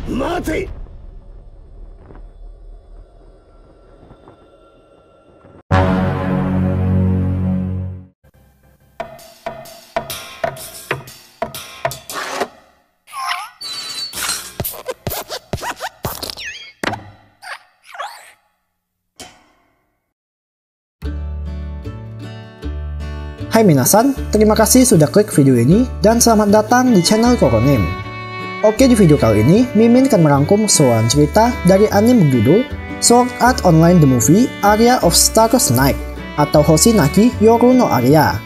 Mati! Hai minasan, terima kasih sudah klik video ini dan selamat datang di channel Koronim. Oke, di video kali ini Mimin akan merangkum seorang cerita dari anime berjudul Sword Art Online The Movie Aria of Stardust Night atau Hoshinaki Yoru no Aria.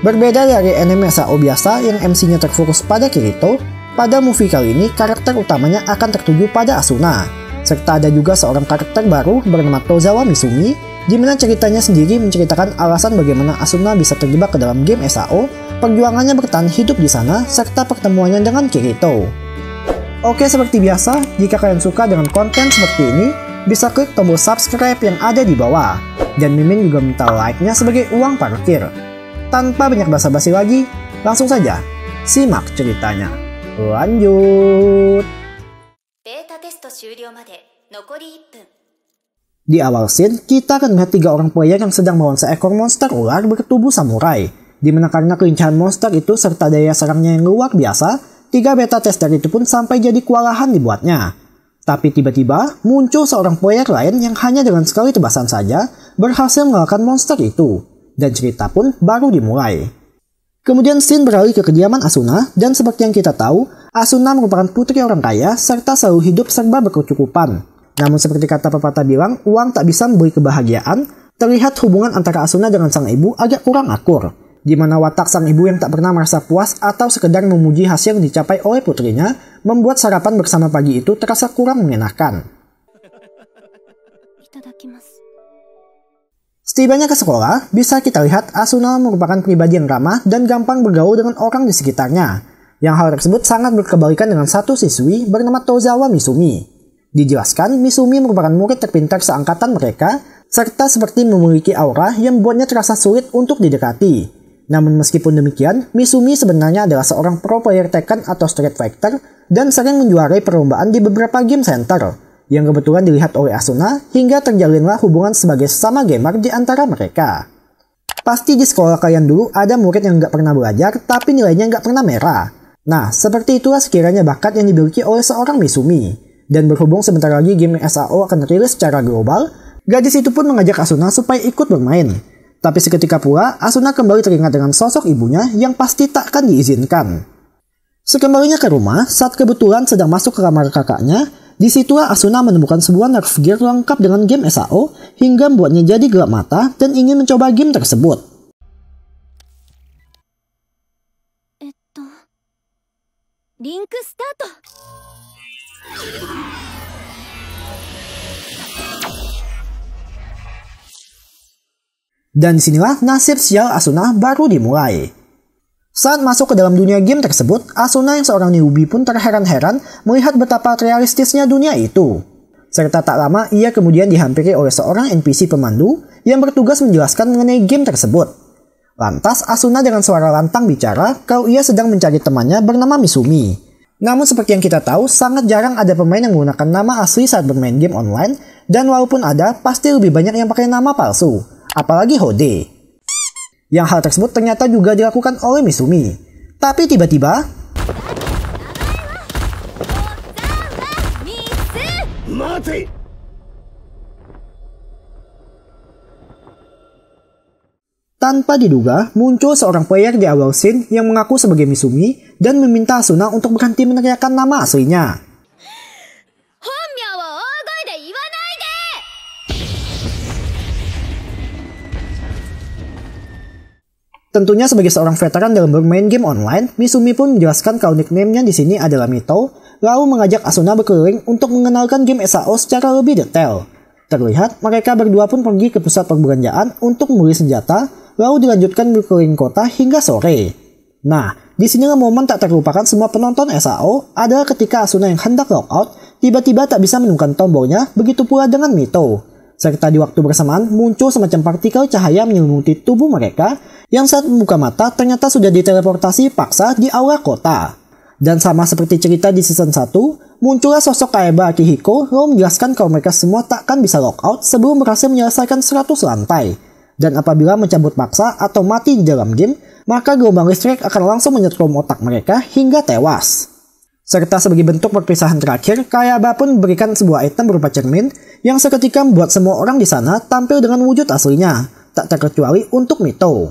Berbeda dari anime SAO biasa yang MC-nya terfokus pada Kirito, pada movie kali ini karakter utamanya akan tertuju pada Asuna, serta ada juga seorang karakter baru bernama Tozawa Misumi, di mana ceritanya sendiri menceritakan alasan bagaimana Asuna bisa terjebak ke dalam game SAO, perjuangannya bertahan hidup di sana, serta pertemuannya dengan Kirito. Oke, seperti biasa, jika kalian suka dengan konten seperti ini, bisa klik tombol subscribe yang ada di bawah. Dan Mimin juga minta like-nya sebagai uang parkir. Tanpa banyak basa-basi lagi, langsung saja simak ceritanya. Lanjut! Beta test 終了まで残り1分. Di awal scene, kita akan melihat 3 orang player yang sedang melawan seekor monster ular bertubuh samurai. Dimana karena kelincahan monster itu serta daya serangnya yang luar biasa, 3 beta tester itu pun sampai jadi kewalahan dibuatnya. Tapi tiba-tiba muncul seorang player lain yang hanya dengan sekali tebasan saja berhasil mengalahkan monster itu. Dan cerita pun baru dimulai. Kemudian scene beralih ke kediaman Asuna, dan seperti yang kita tahu, Asuna merupakan putri orang kaya serta selalu hidup serba berkecukupan. Namun seperti kata pepatah bilang, uang tak bisa membeli kebahagiaan, terlihat hubungan antara Asuna dengan sang ibu agak kurang akur. Di mana watak sang ibu yang tak pernah merasa puas atau sekedar memuji hasil yang dicapai oleh putrinya, membuat sarapan bersama pagi itu terasa kurang mengenakan. Setibanya ke sekolah, bisa kita lihat Asuna merupakan pribadi yang ramah dan gampang bergaul dengan orang di sekitarnya. Yang hal tersebut sangat berkebalikan dengan satu siswi bernama Tozawa Misumi. Dijelaskan, Misumi merupakan murid terpintar seangkatan mereka, serta seperti memiliki aura yang membuatnya terasa sulit untuk didekati. Namun meskipun demikian, Misumi sebenarnya adalah seorang pro player Tekken atau Street Fighter dan sering menjuarai perlombaan di beberapa game center, yang kebetulan dilihat oleh Asuna hingga terjalinlah hubungan sebagai sesama gamer di antara mereka. Pasti di sekolah kalian dulu ada murid yang nggak pernah belajar tapi nilainya nggak pernah merah. Nah, seperti itulah sekiranya bakat yang dimiliki oleh seorang Misumi. Dan berhubung sebentar lagi game SAO akan rilis secara global, gadis itu pun mengajak Asuna supaya ikut bermain. Tapi seketika pula, Asuna kembali teringat dengan sosok ibunya yang pasti tak akan diizinkan. Sekembalinya ke rumah, saat kebetulan sedang masuk ke kamar kakaknya, disitulah Asuna menemukan sebuah nerf gear lengkap dengan game SAO hingga membuatnya jadi gelap mata dan ingin mencoba game tersebut. Link start. Dan disinilah nasib sial Asuna baru dimulai. Saat masuk ke dalam dunia game tersebut, Asuna yang seorang newbie pun terheran-heran melihat betapa realistisnya dunia itu. Serta tak lama ia kemudian dihampiri oleh seorang NPC pemandu yang bertugas menjelaskan mengenai game tersebut. Lantas Asuna dengan suara lantang bicara kalau ia sedang mencari temannya bernama Misumi. Namun seperti yang kita tahu, sangat jarang ada pemain yang menggunakan nama asli saat bermain game online, dan walaupun ada, pasti lebih banyak yang pakai nama palsu, apalagi Hode. Yang hal tersebut ternyata juga dilakukan oleh Misumi. Tapi tiba-tiba, Mati! tanpa diduga, muncul seorang player di awal scene yang mengaku sebagai Misumi dan meminta Asuna untuk berhenti meneriakkan nama aslinya. Tentunya sebagai seorang veteran dalam bermain game online, Misumi pun menjelaskan kalau nickname-nya di sini adalah Mito, lalu mengajak Asuna berkeliling untuk mengenalkan game SAO secara lebih detail. Terlihat mereka berdua pun pergi ke pusat perbelanjaan untuk membeli senjata, lalu dilanjutkan berkeliling kota hingga sore. Nah, disinilah momen tak terlupakan semua penonton SAO adalah ketika Asuna yang hendak logout, tiba-tiba tak bisa menemukan tombolnya, begitu pula dengan Mito. Serta di waktu bersamaan muncul semacam partikel cahaya menyelimuti tubuh mereka yang saat membuka mata ternyata sudah diteleportasi paksa di aula kota. Dan sama seperti cerita di season 1, muncullah sosok Kayaba Akihiko lalu menjelaskan kalau mereka semua takkan bisa lockout sebelum berhasil menyelesaikan 100 lantai. Dan apabila mencabut paksa atau mati di dalam game, maka gelombang listrik akan langsung menyetrum otak mereka hingga tewas. Serta sebagai bentuk perpisahan terakhir, Kayaba pun memberikan sebuah item berupa cermin yang seketika membuat semua orang di sana tampil dengan wujud aslinya, tak terkecuali untuk Mito.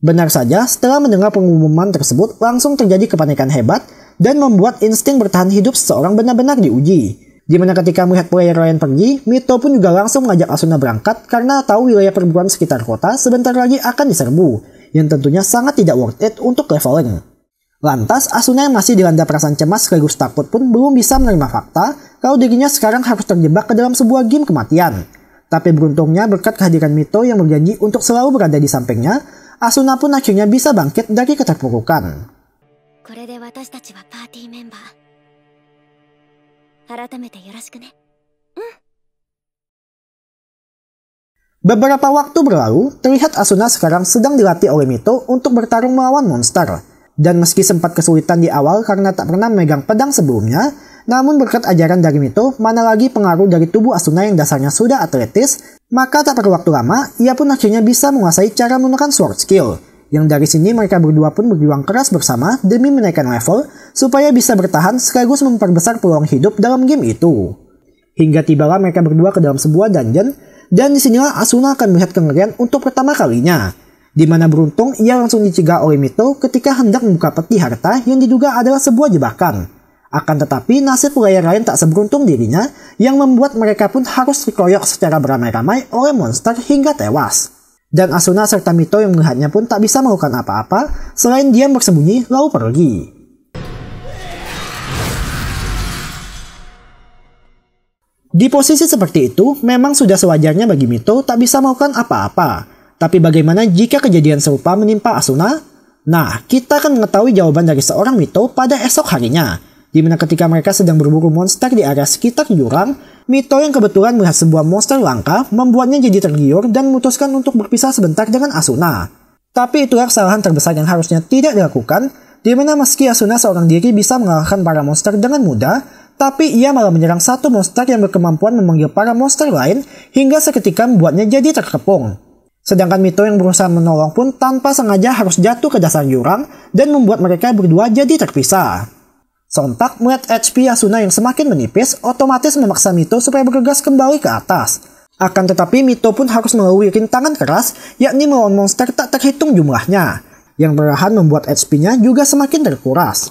Benar saja, setelah mendengar pengumuman tersebut, langsung terjadi kepanikan hebat dan membuat insting bertahan hidup seseorang benar-benar diuji. Dimana ketika melihat player lain pergi, Mito pun juga langsung mengajak Asuna berangkat karena tahu wilayah perburuan sekitar kota sebentar lagi akan diserbu, yang tentunya sangat tidak worth it untuk leveling. Lantas, Asuna yang masih dilanda perasaan cemas sekaligus takut pun belum bisa menerima fakta kalau dirinya sekarang harus terjebak ke dalam sebuah game kematian. Tapi beruntungnya berkat kehadiran Mito yang berjanji untuk selalu berada di sampingnya, Asuna pun akhirnya bisa bangkit dari keterpurukan. Beberapa waktu berlalu, terlihat Asuna sekarang sedang dilatih oleh Mito untuk bertarung melawan monster. Dan meski sempat kesulitan di awal karena tak pernah memegang pedang sebelumnya, namun berkat ajaran dari Mito, mana lagi pengaruh dari tubuh Asuna yang dasarnya sudah atletis, maka tak perlu waktu lama, ia pun akhirnya bisa menguasai cara menggunakan sword skill. Yang dari sini mereka berdua pun berjuang keras bersama demi menaikkan level supaya bisa bertahan sekaligus memperbesar peluang hidup dalam game itu. Hingga tibalah mereka berdua ke dalam sebuah dungeon, dan disinilah Asuna akan melihat kengerian untuk pertama kalinya. Dimana beruntung ia langsung dicegah oleh Mito ketika hendak membuka peti harta yang diduga adalah sebuah jebakan. Akan tetapi nasib player lain tak seberuntung dirinya yang membuat mereka pun harus dikeroyok secara beramai-ramai oleh monster hingga tewas. Dan Asuna serta Mito yang melihatnya pun tak bisa melakukan apa-apa selain diam bersembunyi lalu pergi. Di posisi seperti itu, memang sudah sewajarnya bagi Mito tak bisa melakukan apa-apa. Tapi bagaimana jika kejadian serupa menimpa Asuna? Nah, kita akan mengetahui jawaban dari seorang Mito pada esok harinya. Dimana ketika mereka sedang berburu monster di area sekitar jurang, Mito yang kebetulan melihat sebuah monster langka membuatnya jadi tergiur dan memutuskan untuk berpisah sebentar dengan Asuna. Tapi itulah kesalahan terbesar yang harusnya tidak dilakukan, dimana meski Asuna seorang diri bisa mengalahkan para monster dengan mudah, tapi ia malah menyerang satu monster yang berkemampuan memanggil para monster lain hingga seketika membuatnya jadi terkepung. Sedangkan Mito yang berusaha menolong pun tanpa sengaja harus jatuh ke dasar jurang dan membuat mereka berdua jadi terpisah. Sontak melihat HP Asuna yang semakin menipis otomatis memaksa Mito supaya bergegas kembali ke atas. Akan tetapi Mito pun harus melalui rintangan keras yakni melawan monster tak terhitung jumlahnya, yang perlahan membuat HP-nya juga semakin terkuras.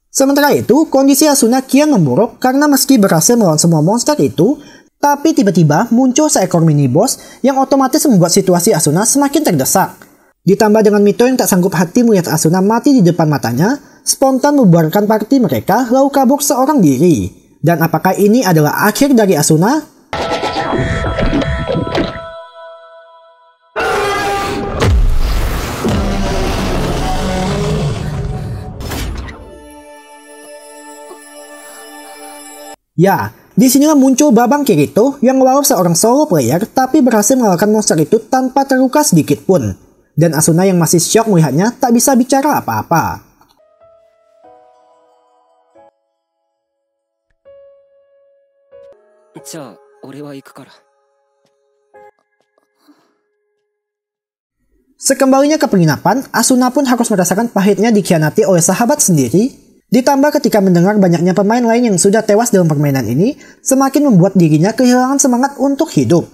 Sementara itu, kondisi Asuna kian memburuk karena meski berhasil melawan semua monster itu, tapi tiba-tiba muncul seekor mini boss yang otomatis membuat situasi Asuna semakin terdesak. Ditambah dengan Mito yang tak sanggup hati melihat Asuna mati di depan matanya, spontan membubarkan party mereka lalu kabur seorang diri. Dan apakah ini adalah akhir dari Asuna? Ya, disinilah muncul Babang Kirito yang walau seorang solo player tapi berhasil mengalahkan monster itu tanpa terluka sedikit pun. Dan Asuna yang masih syok melihatnya tak bisa bicara apa-apa. Sekembalinya ke penginapan, Asuna pun harus merasakan pahitnya dikhianati oleh sahabat sendiri. Ditambah ketika mendengar banyaknya pemain lain yang sudah tewas dalam permainan ini, semakin membuat dirinya kehilangan semangat untuk hidup.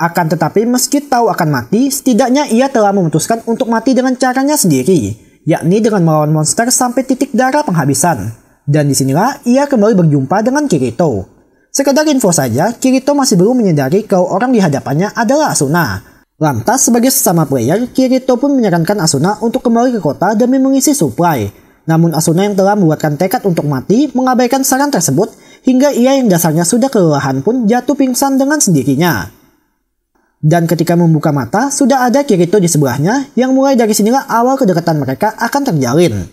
Akan tetapi meski tahu akan mati, setidaknya ia telah memutuskan untuk mati dengan caranya sendiri, yakni dengan melawan monster sampai titik darah penghabisan. Dan disinilah ia kembali berjumpa dengan Kirito. Sekedar info saja, Kirito masih belum menyadari kalau orang di hadapannya adalah Asuna. Lantas sebagai sesama player, Kirito pun menyarankan Asuna untuk kembali ke kota demi mengisi supply. Namun Asuna yang telah membuatkan tekad untuk mati mengabaikan saran tersebut hingga ia yang dasarnya sudah kelelahan pun jatuh pingsan dengan sendirinya. Dan ketika membuka mata, sudah ada Kirito di sebelahnya yang mulai dari sinilah awal kedekatan mereka akan terjalin.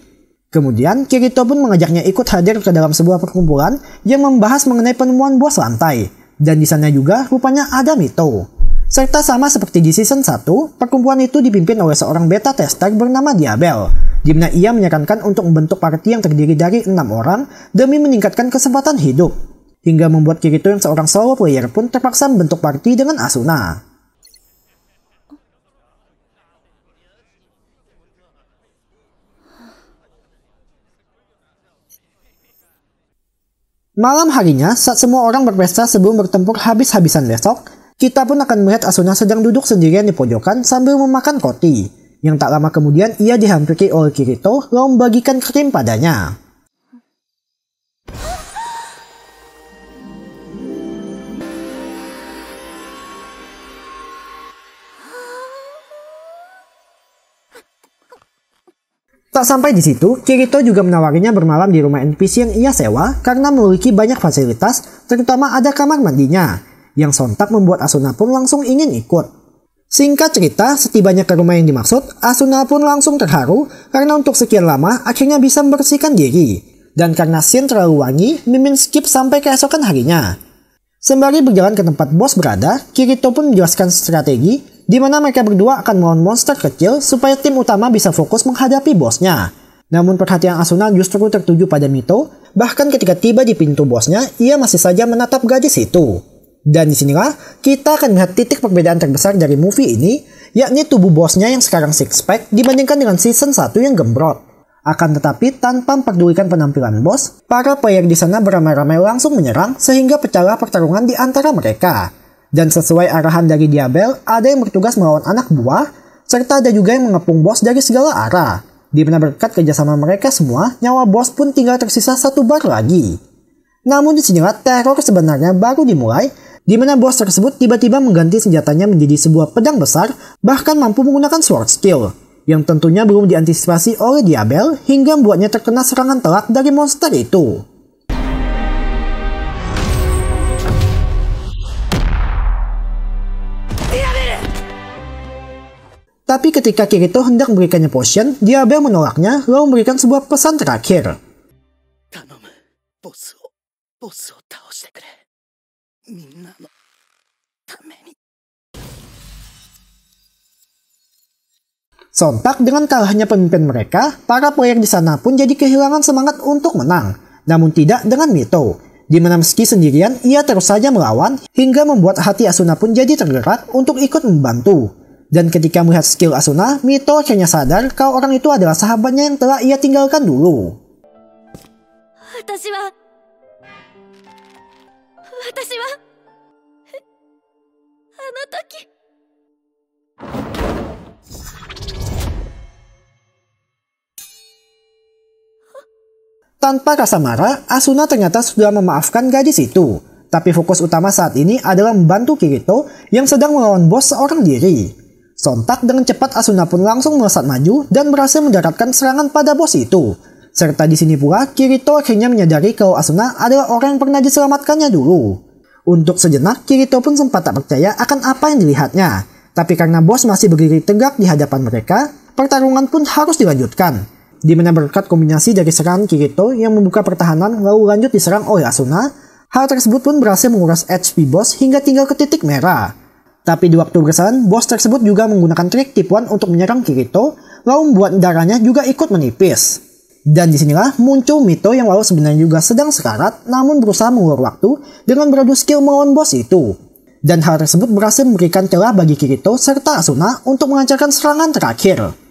Kemudian Kirito pun mengajaknya ikut hadir ke dalam sebuah perkumpulan yang membahas mengenai penemuan bos lantai. Dan di sana juga rupanya ada Mito. Serta sama seperti di season 1, perkumpulan itu dipimpin oleh seorang beta tester bernama Diabel, di mana ia menyarankan untuk membentuk party yang terdiri dari 6 orang demi meningkatkan kesempatan hidup. Hingga membuat Kirito yang seorang solo player pun terpaksa membentuk party dengan Asuna. Malam harinya, saat semua orang berpesta sebelum bertempur habis-habisan besok, kita pun akan melihat Asuna sedang duduk sendirian di pojokan sambil memakan roti. Yang tak lama kemudian ia dihampiri oleh Kirito lalu membagikan krim padanya. Tak sampai di situ, Kirito juga menawarinya bermalam di rumah NPC yang ia sewa karena memiliki banyak fasilitas, terutama ada kamar mandinya, yang sontak membuat Asuna pun langsung ingin ikut. Singkat cerita, setibanya ke rumah yang dimaksud, Asuna pun langsung terharu karena untuk sekian lama akhirnya bisa membersihkan diri. Dan karena scene terlalu wangi, Mimin skip sampai keesokan harinya. Sembari berjalan ke tempat bos berada, Kirito pun menjelaskan strategi di mana mereka berdua akan melawan monster kecil supaya tim utama bisa fokus menghadapi bosnya. Namun perhatian Asuna justru tertuju pada Mito, bahkan ketika tiba di pintu bosnya, ia masih saja menatap gadis itu. Dan disinilah kita akan melihat titik perbedaan terbesar dari movie ini, yakni tubuh bosnya yang sekarang six pack dibandingkan dengan season 1 yang gembrot. Akan tetapi tanpa memperdulikan penampilan bos, para player di sana beramai-ramai langsung menyerang sehingga pecahlah pertarungan di antara mereka. Dan sesuai arahan dari Diabel, ada yang bertugas melawan anak buah, serta ada juga yang mengepung bos dari segala arah. Di mana berkat kerjasama mereka semua, nyawa bos pun tinggal tersisa 1 bar lagi. Namun disinilah teror sebenarnya baru dimulai, di mana bos tersebut tiba-tiba mengganti senjatanya menjadi sebuah pedang besar, bahkan mampu menggunakan sword skill, yang tentunya belum diantisipasi oleh Diabel hingga membuatnya terkena serangan telak dari monster itu. Tapi ketika Kirito hendak memberikannya potion, Diabel menolaknya lalu memberikan sebuah pesan terakhir. Sontak dengan kalahnya pemimpin mereka, para player di sana pun jadi kehilangan semangat untuk menang. Namun tidak dengan Mito, di mana meski sendirian ia terus saja melawan hingga membuat hati Asuna pun jadi tergerak untuk ikut membantu. Dan ketika melihat skill Asuna, Mito akhirnya sadar kalau orang itu adalah sahabatnya yang telah ia tinggalkan dulu. Tanpa rasa marah, Asuna ternyata sudah memaafkan gadis itu. Tapi fokus utama saat ini adalah membantu Kirito yang sedang melawan bos seorang diri. Sontak dengan cepat Asuna pun langsung melesat maju dan berhasil mendaratkan serangan pada bos itu. Serta di sini pula Kirito akhirnya menyadari kalau Asuna adalah orang yang pernah diselamatkannya dulu. Untuk sejenak Kirito pun sempat tak percaya akan apa yang dilihatnya. Tapi karena bos masih berdiri tegak di hadapan mereka, pertarungan pun harus dilanjutkan. Di mana berkat kombinasi dari serangan Kirito yang membuka pertahanan lalu lanjut diserang oleh Asuna, hal tersebut pun berhasil menguras HP bos hingga tinggal ke titik merah. Tapi di waktu bersamaan, bos tersebut juga menggunakan trik tipuan untuk menyerang Kirito, lalu membuat darahnya juga ikut menipis. Dan disinilah muncul Mito yang walau sebenarnya juga sedang sekarat, namun berusaha mengulur waktu dengan beradu skill melawan bos itu. Dan hal tersebut berhasil memberikan celah bagi Kirito serta Asuna untuk melancarkan serangan terakhir.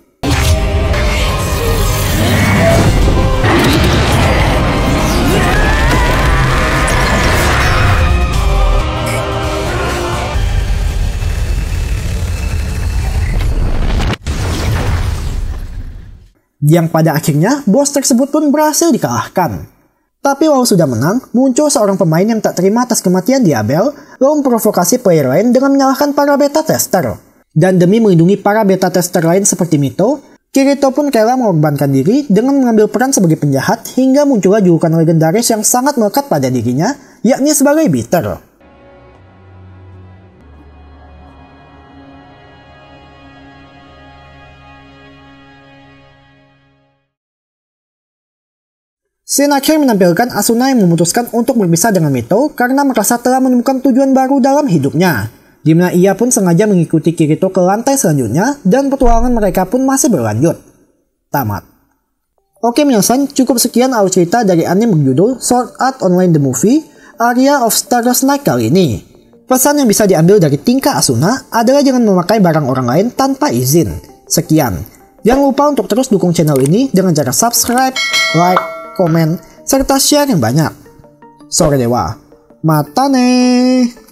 Yang pada akhirnya, bos tersebut pun berhasil dikalahkan. Tapi walau sudah menang, muncul seorang pemain yang tak terima atas kematian Diabel, lalu memprovokasi player lain dengan menyalahkan para beta tester. Dan demi melindungi para beta tester lain seperti Mito, Kirito pun rela mengorbankan diri dengan mengambil peran sebagai penjahat hingga muncullah julukan legendaris yang sangat melekat pada dirinya, yakni sebagai Bitter. Scene akhir menampilkan Asuna yang memutuskan untuk berpisah dengan Mito karena merasa telah menemukan tujuan baru dalam hidupnya, di mana ia pun sengaja mengikuti Kirito ke lantai selanjutnya dan petualangan mereka pun masih berlanjut. Tamat. Oke minasan, cukup sekian alur cerita dari anime berjudul Sword Art Online The Movie Aria of Stardust Night kali ini. Pesan yang bisa diambil dari tingkah Asuna adalah jangan memakai barang orang lain tanpa izin. Sekian. Jangan lupa untuk terus dukung channel ini dengan cara subscribe, like, komen, serta share yang banyak. Sore dewa. Mata nih.